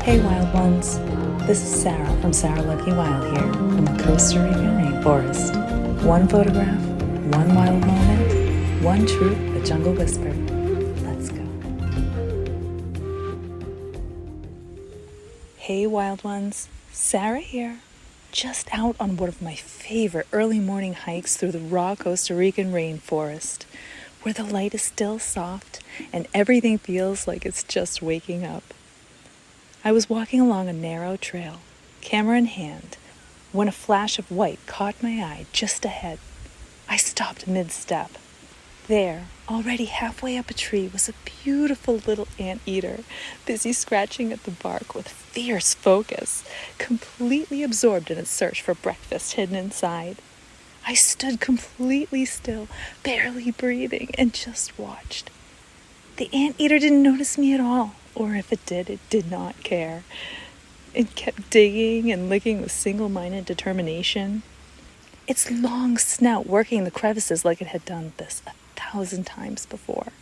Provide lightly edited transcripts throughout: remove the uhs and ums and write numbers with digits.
Hey wild ones, this is Sarah from Sarah Lucky Wild here from the Costa Rican rainforest. One photograph, one wild moment, one truth, a jungle whisper. Let's go. Hey wild ones, Sarah here. Just out on one of my favorite early morning hikes through the raw Costa Rican rainforest, where the light is still soft and everything feels like it's just waking up. I was walking along a narrow trail, camera in hand, when a flash of white caught my eye just ahead. I stopped mid-step. There, already halfway up a tree, was a beautiful little anteater, busy scratching at the bark with fierce focus, completely absorbed in its search for breakfast hidden inside. I stood completely still, barely breathing, and just watched. The anteater didn't notice me at all. Or if it did not care. It kept digging and licking with single-minded determination, its long snout working the crevices like it had done this 1,000 times before.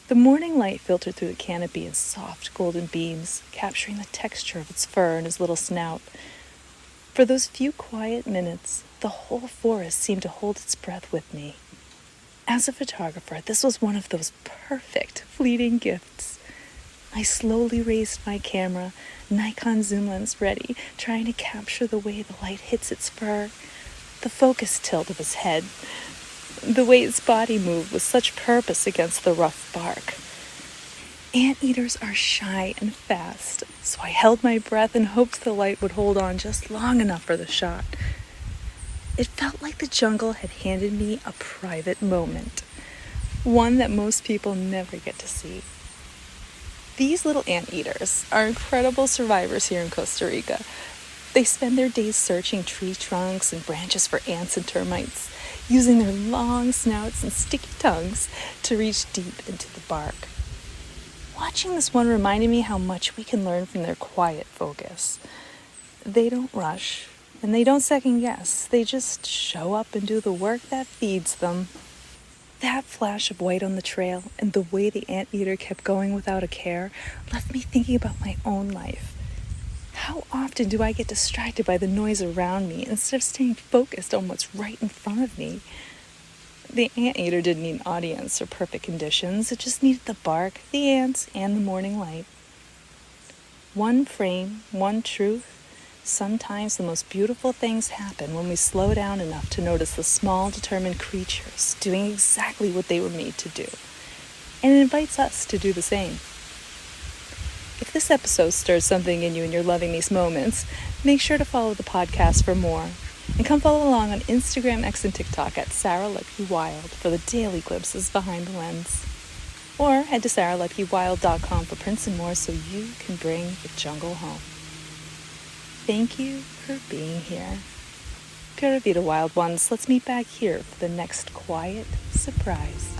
The morning light filtered through the canopy in soft golden beams, capturing the texture of its fur and his little snout. For those few quiet minutes, the whole forest seemed to hold its breath with me. As a photographer, this was one of those perfect, fleeting gifts. I slowly raised my camera, Nikon zoom lens ready, trying to capture the way the light hits its fur, the focus tilt of his head, the way its body moved with such purpose against the rough bark. Anteaters are shy and fast, so I held my breath and hoped the light would hold on just long enough for the shot. It felt like the jungle had handed me a private moment, one that most people never get to see. These little anteaters are incredible survivors here in Costa Rica. They spend their days searching tree trunks and branches for ants and termites, using their long snouts and sticky tongues to reach deep into the bark. Watching this one reminded me how much we can learn from their quiet focus. They don't rush, and they don't second guess. They just show up and do the work that feeds them. That flash of white on the trail and the way the anteater kept going without a care left me thinking about my own life. How often do I get distracted by the noise around me instead of staying focused on what's right in front of me? The anteater didn't need an audience or perfect conditions. It just needed the bark, the ants, and the morning light. One frame, one truth. Sometimes the most beautiful things happen when we slow down enough to notice the small, determined creatures doing exactly what they were made to do. And it invites us to do the same. If this episode stirs something in you and you're loving these moments, make sure to follow the podcast for more. And come follow along on Instagram, X, and TikTok at Sarah Lucky Wild for the daily glimpses behind the lens. Or head to sarahluckywild.com for prints and more so you can bring the jungle home. Thank you for being here. Pura Vida, wild ones. Let's meet back here for the next quiet surprise.